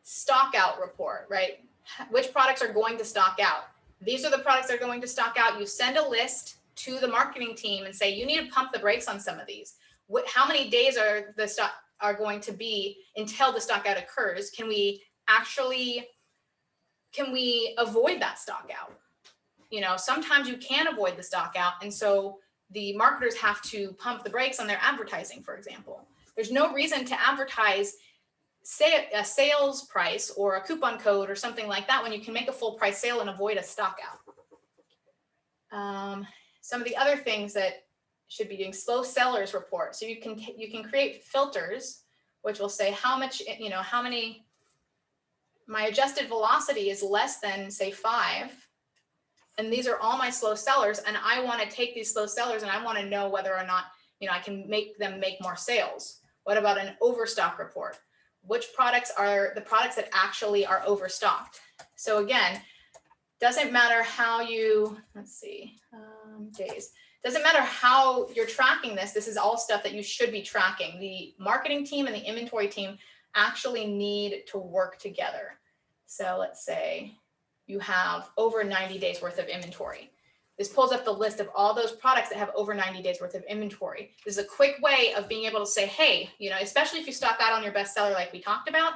stock out report, right? Which products are going to stock out? These are the products that are going to stock out. You send a list to the marketing team and say, you need to pump the brakes on some of these. How many days are going to be until the stock out occurs? Can we avoid that stock out? You know, sometimes you can avoid the stock out. And so the marketers have to pump the brakes on their advertising, for example. There's no reason to advertise, say, a sales price or a coupon code or something like that when you can make a full price sale and avoid a stock out. Some of the other things that should be doing, slow sellers report. So you can create filters, which will say how much, how many, my adjusted velocity is less than, say, 5. And these are all my slow sellers. And I want to take these slow sellers and I want to know whether or not, I can make them make more sales. What about an overstock report? Which products are the products that actually are overstocked? So again, doesn't matter how you, days. Doesn't matter how you're tracking this. This is all stuff that you should be tracking. The marketing team and the inventory team actually need to work together. So let's say you have over 90 days worth of inventory. This pulls up the list of all those products that have over 90 days worth of inventory. This is a quick way of being able to say, hey, you know, especially if you stock out on your bestseller like we talked about,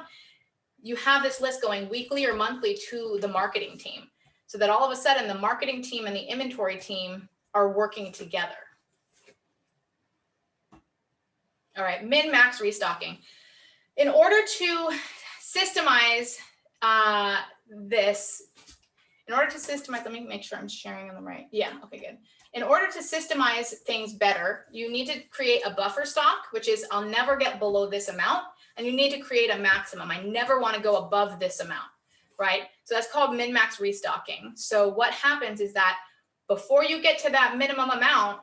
you have this list going weekly or monthly to the marketing team, so that all of a sudden the marketing team and the inventory team are working together. All right, min-max restocking. In order to systemize this, let me make sure I'm sharing on the right. Yeah, okay, good. In order to systemize things better, you need to create a buffer stock, which is I'll never get below this amount. And you need to create a maximum. I never want to go above this amount, right? So that's called min-max restocking. So what happens is that before you get to that minimum amount,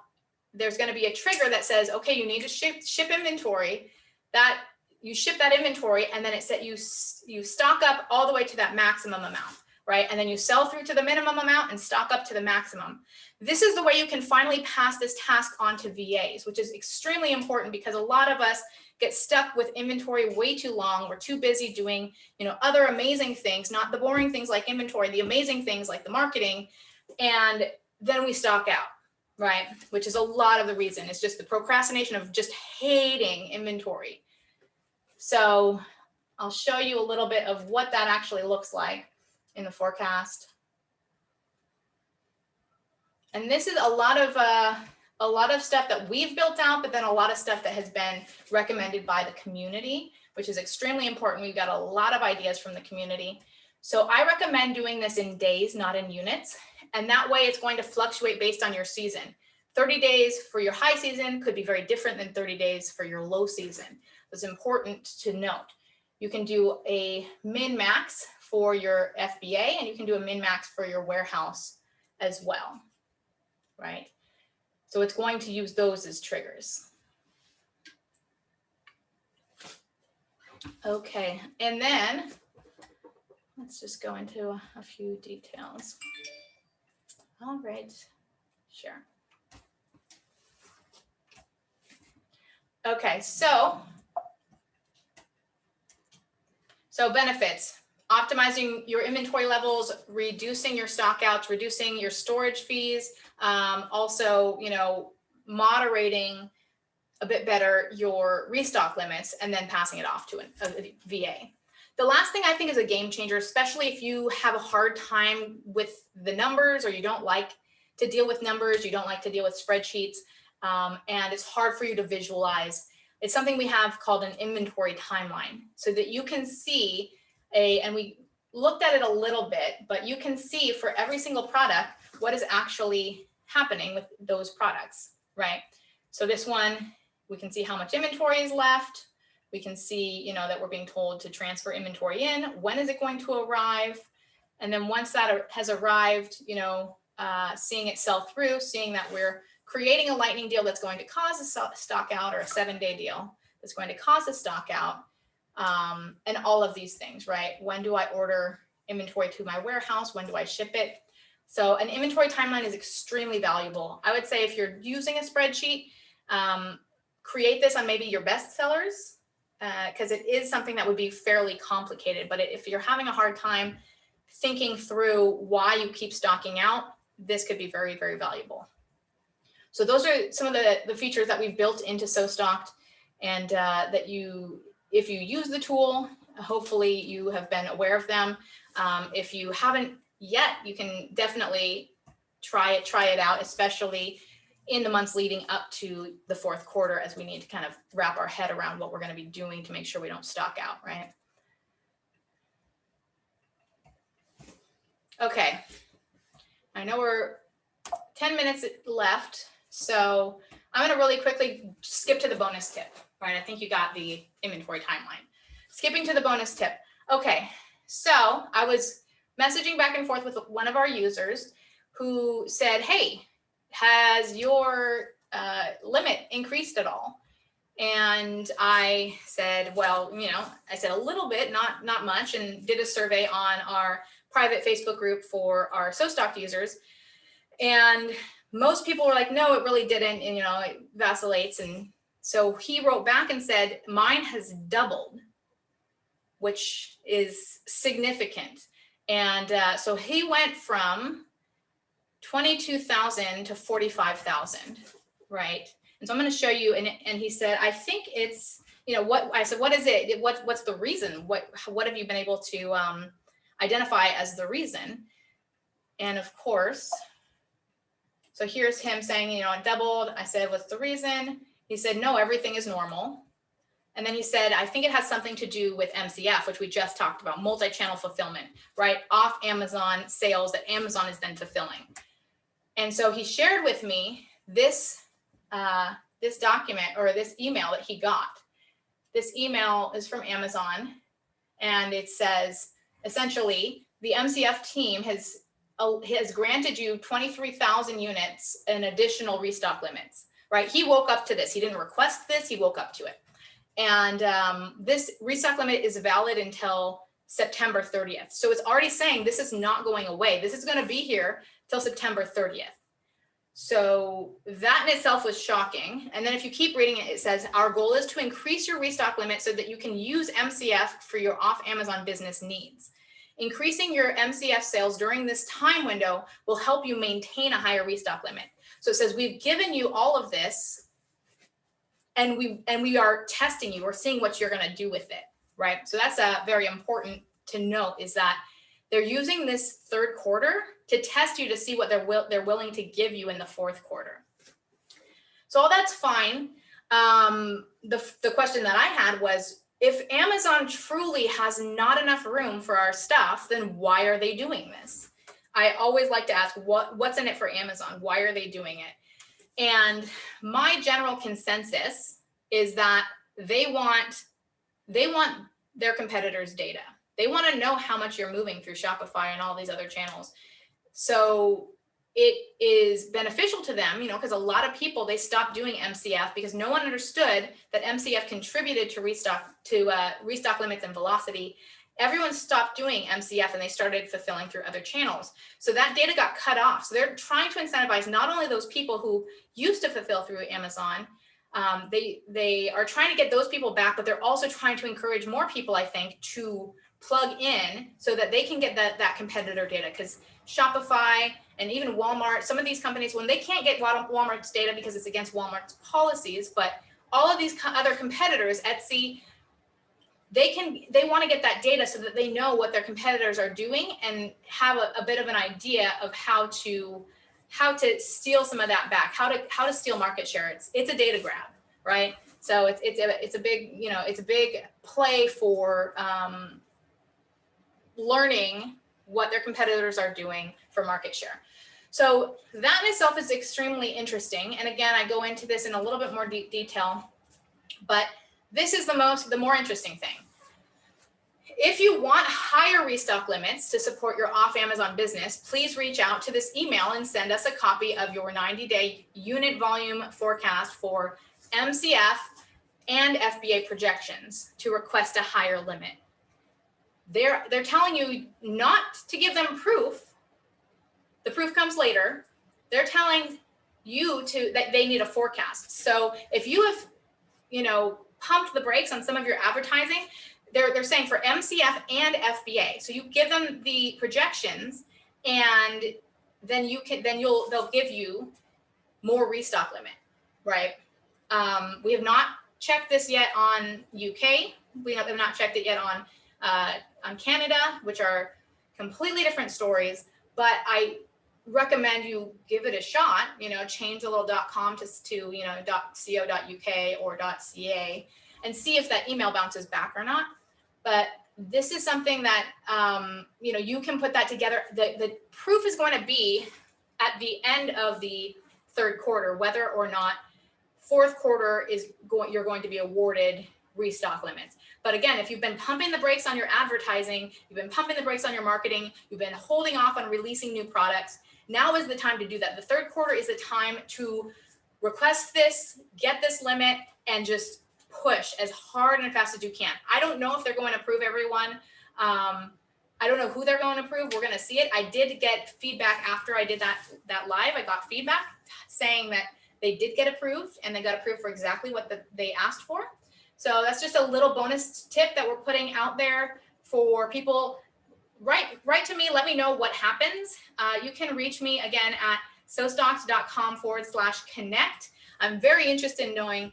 there's going to be a trigger that says, okay, you need to ship inventory. That you ship that inventory, and then it said you stock up all the way to that maximum amount, right? And then you sell through to the minimum amount and stock up to the maximum. This is the way you can finally pass this task on to VAs, which is extremely important because a lot of us get stuck with inventory way too long. We're too busy doing, you know, other amazing things, not the boring things like inventory, the amazing things like the marketing, and then we stock out, right? Which is a lot of the reason. It's just the procrastination of just hating inventory. So I'll show you a little bit of what that actually looks like in the forecast. And this is a lot of stuff that we've built out, but then a lot of stuff that has been recommended by the community, which is extremely important. We've got a lot of ideas from the community. So I recommend doing this in days, not in units. And that way it's going to fluctuate based on your season. 30 days for your high season could be very different than 30 days for your low season. It's important to note. You can do a min-max for your FBA, and you can do a min-max for your warehouse as well, right? So it's going to use those as triggers. Okay, and then let's just go into a few details. All right, sure. Okay, so benefits: optimizing your inventory levels, reducing your stockouts, reducing your storage fees, also, you know, moderating a bit better your restock limits, and then passing it off to a VA. The last thing I think is a game changer, especially if you have a hard time with the numbers, or you don't like to deal with numbers, you don't like to deal with spreadsheets, and it's hard for you to visualize. It's something we have called an inventory timeline, so that you can see and we looked at it a little bit, but you can see for every single product what is actually happening with those products, right? So this one, we can see how much inventory is left. We can see, you know, that we're being told to transfer inventory in. When is it going to arrive? And then once that has arrived, you know, seeing it sell through, seeing that we're creating a lightning deal that's going to cause a stock out, or a 7-day deal that's going to cause a stock out, and all of these things, right? When do I order inventory to my warehouse? When do I ship it? So an inventory timeline is extremely valuable. I would say if you're using a spreadsheet, create this on maybe your best sellers, because it is something that would be fairly complicated. But if you're having a hard time thinking through why you keep stocking out, this could be very, very valuable. So those are some of the features that we've built into SoStocked, and that if you use the tool, hopefully you have been aware of them. If you haven't yet, you can definitely try it out, especially in the months leading up to the fourth quarter, as we need to kind of wrap our head around what we're going to be doing to make sure we don't stock out, right? Okay, I know we're 10 minutes left, so I'm going to really quickly skip to the bonus tip, right? I think you got the inventory timeline. Skipping to the bonus tip. Okay, so I was messaging back and forth with one of our users who said, hey, has your limit increased at all? And I said, well, you know, I said a little bit, not much, and did a survey on our private Facebook group for our SoStocked users. And most people were like, no, it really didn't. And, you know, it vacillates. And so he wrote back and said, mine has doubled. which is significant. And so he went from 22,000 to 45,000, right? And so I'm going to show you, and he said, I think it's, you know, what I said, what is it? What's the reason? What have you been able to identify as the reason? And of course, so here's him saying, you know, it doubled. I said, what's the reason? He said, no, everything is normal. And then he said, I think it has something to do with MCF, which we just talked about, multi-channel fulfillment, right? Off Amazon sales that Amazon is then fulfilling. And so he shared with me this, this document or this email that he got. This email is from Amazon, and it says, essentially, the MCF team has granted you 23,000 units in additional restock limits, right? He woke up to this. He didn't request this. He woke up to it. And this restock limit is valid until September 30th. So it's already saying this is not going away. This is going to be here till September 30th. So that in itself was shocking. And then if you keep reading it, it says, our goal is to increase your restock limit so that you can use MCF for your off Amazon business needs. Increasing your MCF sales during this time window will help you maintain a higher restock limit. So it says, we've given you all of this, and we are testing you. We're seeing what you're going to do with it, right? So that's very important to note, is that they're using this third quarter to test you to see what they're willing to give you in the fourth quarter. So all that's fine. The question that I had was, if Amazon truly has not enough room for our stuff, then why are they doing this? I always like to ask, what's in it for Amazon? Why are they doing it? And my general consensus is that they want their competitors' data. They want to know how much you're moving through Shopify and all these other channels. So it is beneficial to them, you know, because a lot of people, they stopped doing MCF because no one understood that MCF contributed to restock limits and velocity. Everyone stopped doing MCF and they started fulfilling through other channels. So that data got cut off. So they're trying to incentivize not only those people who used to fulfill through Amazon, they are trying to get those people back, but they're also trying to encourage more people, I think, to plug in so that they can get that competitor data. Because Shopify and even Walmart, some of these companies, when they can't get Walmart's data because it's against Walmart's policies, but all of these other competitors, Etsy, they want to get that data so that they know what their competitors are doing and have a bit of an idea of how to steal some of that back, how to steal market share. It's a data grab, right? So it's a big, you know, it's a big play for learning what their competitors are doing for market share. So that in itself is extremely interesting. And again, I go into this in a little bit more detail, but this is the more interesting thing. If you want higher restock limits to support your off Amazon business, please reach out to this email and send us a copy of your 90-day unit volume forecast for MCF and FBA projections to request a higher limit. They're telling you not to give them proof. The proof comes later. They're telling you that they need a forecast. So if you have, you know, pumped the brakes on some of your advertising, they're saying for MCF and FBA. So you give them the projections, and then they'll give you more restock limit, right? We have not checked this yet on UK. We have not checked it yet on Canada, which are completely different stories. But I recommend you give it a shot. You know, change a little .com to you know .co.uk or .ca, and see if that email bounces back or not. But this is something that you know, you can put that together. The proof is going to be at the end of the third quarter, whether or not fourth quarter you're going to be awarded restock limits. But again, if you've been pumping the brakes on your advertising, you've been pumping the brakes on your marketing, you've been holding off on releasing new products, now is the time to do that. The third quarter is the time to request this, get this limit, and just push as hard and fast as you can. I don't know if they're going to approve everyone. I don't know who they're going to approve. We're going to see it. I did get feedback after I did that live. I got feedback saying that they did get approved, and they got approved for exactly what they asked for. So that's just a little bonus tip that we're putting out there for people. Write to me, let me know what happens. You can reach me again at sostocked.com/connect. I'm very interested in knowing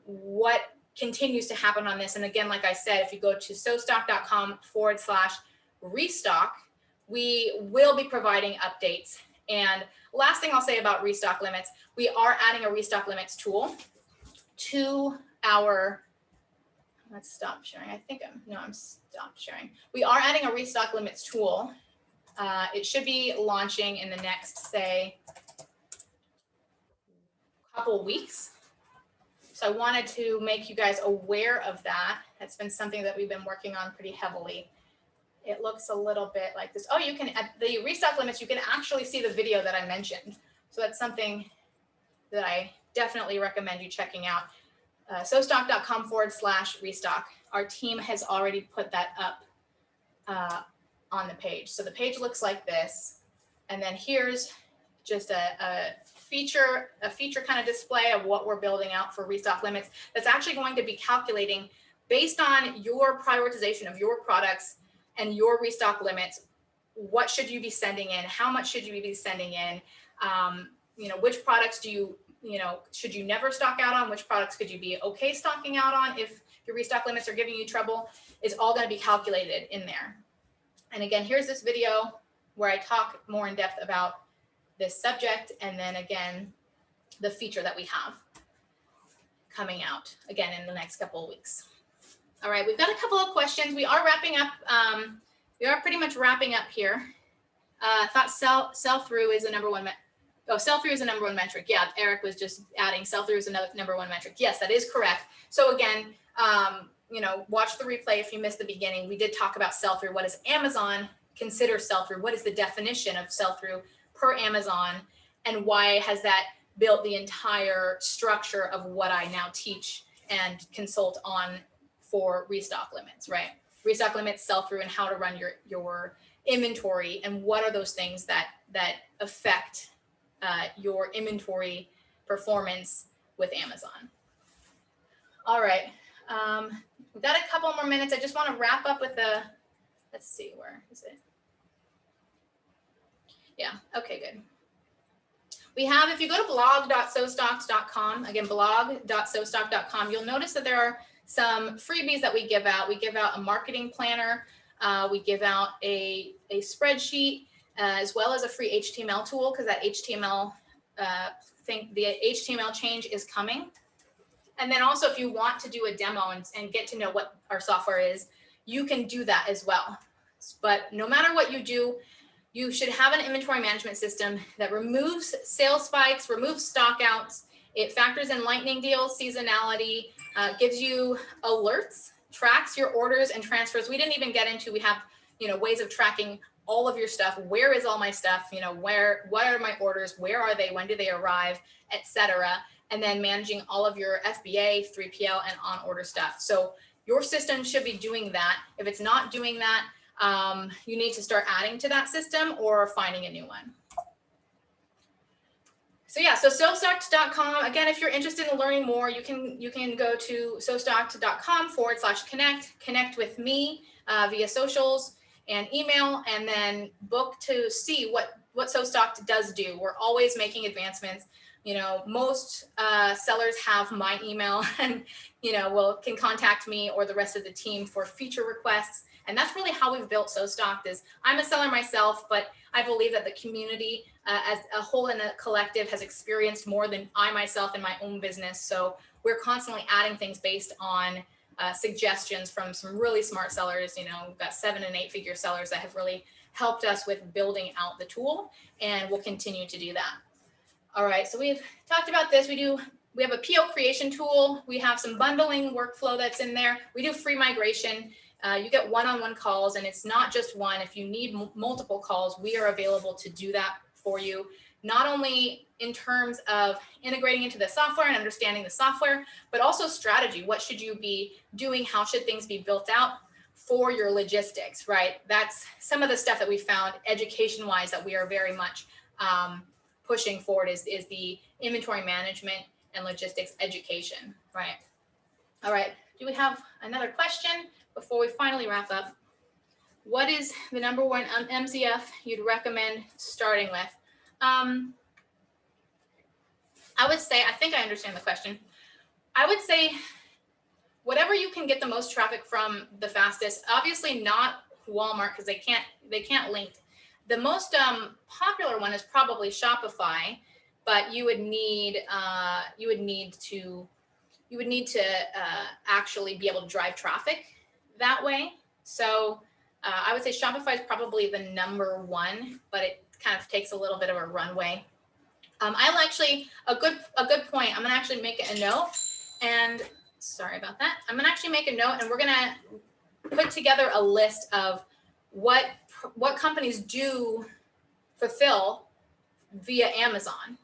what continues to happen on this. And again, like I said, if you go to sostock.com/restock, we will be providing updates. And last thing I'll say about restock limits, we are adding a restock limits tool to our, let's stop sharing. I think I'm stopped sharing. We are adding a restock limits tool. It should be launching in the next, say, couple weeks. So I wanted to make you guys aware of that. That's been something that we've been working on pretty heavily. It looks a little bit like this. Oh, you can, at the restock limits, you can actually see the video that I mentioned. So that's something that I definitely recommend you checking out. sostock.com/restock. Our team has already put that up on the page. So the page looks like this. And then here's just a feature kind of display of what we're building out for restock limits. That's actually going to be calculating based on your prioritization of your products and your restock limits. What should you be sending in? How much should you be sending in? Which products do you should you never stock out on? Which products could you be okay stocking out on if your restock limits are giving you trouble? It's all going to be calculated in there. And again, here's this video where I talk more in depth about this subject. And then again, the feature that we have coming out again in the next couple of weeks. All right, we've got a couple of questions. We are wrapping up. We are pretty much wrapping up here. Thought sell-through is the number one sell-through is the number one metric. Yeah, Eric was just adding sell-through is another number one metric. Yes, that is correct. So again, watch the replay if you missed the beginning. We did talk about sell-through. What does Amazon consider sell-through? What is the definition of sell-through per Amazon? And why has that built the entire structure of what I now teach and consult on for restock limits, right? Restock limits, sell-through, and how to run your inventory, and what are those things that affect your inventory performance with Amazon. All right, we've got a couple more minutes. I just want to wrap up with let's see, where is it? Yeah, okay, good. We have, if you go to blog.sostocked.com, again, blog.sostocked.com, you'll notice that there are some freebies that we give out. We give out a marketing planner. We give out a spreadsheet, as well as a free HTML tool, because that HTML the HTML change is coming. And then also, if you want to do a demo and get to know what our software is, you can do that as well. But no matter what you do, you should have an inventory management system that removes sales spikes, removes stockouts. It factors in lightning deals, seasonality, gives you alerts, tracks your orders and transfers. We didn't even get into, we have, ways of tracking all of your stuff. Where is all my stuff? What are my orders? Where are they? When do they arrive, etc. And then managing all of your FBA, 3PL, and on order stuff. So your system should be doing that. If it's not doing that, you need to start adding to that system or finding a new one. So yeah, so sostocked.com. Again, if you're interested in learning more, you can go to sostocked.com/connect, connect with me via socials and email, and then book to see what SoStocked does do. We're always making advancements. Most sellers have my email and, can contact me or the rest of the team for feature requests. And that's really how we've built SoStocked. Is I'm a seller myself, but I believe that the community as a whole and a collective has experienced more than I myself in my own business. So we're constantly adding things based on suggestions from some really smart sellers. We've got 7- and 8-figure sellers that have really helped us with building out the tool, and we'll continue to do that. All right, so we've talked about this. We have a PO creation tool. We have some bundling workflow that's in there. We do free migration. You get one-on-one calls, and it's not just one. If you need multiple calls, we are available to do that for you, not only in terms of integrating into the software and understanding the software, but also strategy. What should you be doing? How should things be built out for your logistics, right? That's some of the stuff that we found education-wise that we are very much pushing forward is the inventory management and logistics education, right? All right, do we have another question before we finally wrap up? What is the number one MCF you'd recommend starting with? I would say, I think I understand the question. I would say whatever you can get the most traffic from the fastest. Obviously not Walmart because they can't link. The most popular one is probably Shopify, but you would need to actually be able to drive traffic that way. So I would say Shopify is probably the number one, but it kind of takes a little bit of a runway. I'll actually, a good point, I'm gonna actually make a note, and sorry about that. I'm gonna actually make a note, and we're gonna put together a list of what companies do fulfill via Amazon.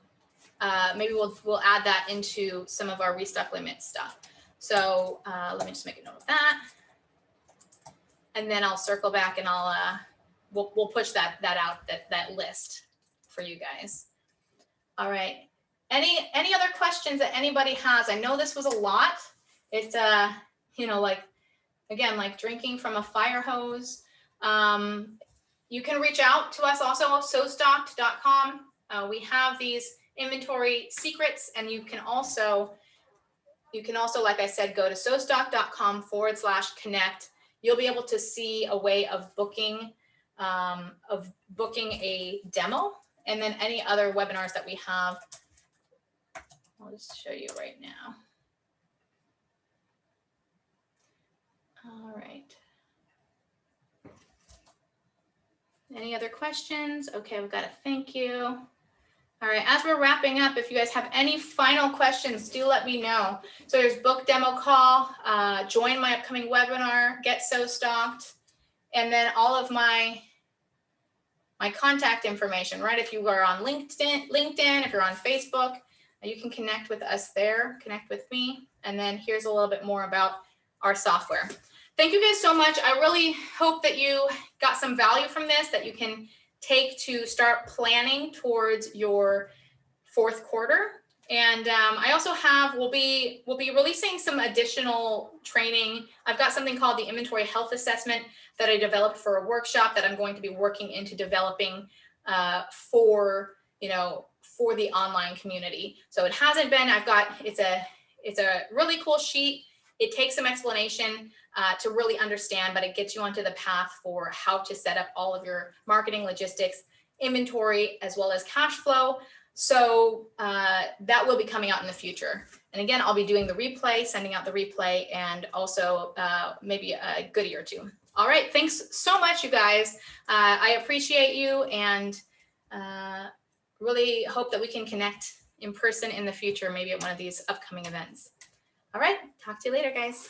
Maybe we'll add that into some of our restock limit stuff. So let me just make a note of that, and then I'll circle back and I'll we'll push that out, that list for you guys. All right. Any other questions that anybody has? I know this was a lot. It's you know, like, again, like drinking from a fire hose. You can reach out to us also, sostocked.com. We have these inventory secrets, and you can also, like I said, go to sostocked.com/connect. You'll be able to see a way of booking a demo, and then any other webinars that we have. I'll just show you right now. All right. Any other questions? Okay, we've got a thank you. All right, as we're wrapping up, if you guys have any final questions, do let me know. So there's book demo call, join my upcoming webinar, get so stocked, and then all of my contact information, right? If you are on LinkedIn, if you're on Facebook, you can connect with us there, connect with me. And then here's a little bit more about our software. Thank you guys so much. I really hope that you got some value from this, that you can take to start planning towards your fourth quarter. And I also have, we'll be releasing some additional training. I've got something called the Inventory Health Assessment that I developed for a workshop that I'm going to be working into developing for the online community. So it hasn't been, it's a really cool sheet. It takes some explanation to really understand, but it gets you onto the path for how to set up all of your marketing, logistics, inventory, as well as cash flow. So that will be coming out in the future. And again, I'll be doing the replay, sending out the replay, and also maybe a goodie or two. All right, thanks so much, you guys. I appreciate you, and really hope that we can connect in person in the future, maybe at one of these upcoming events. All right, talk to you later, guys.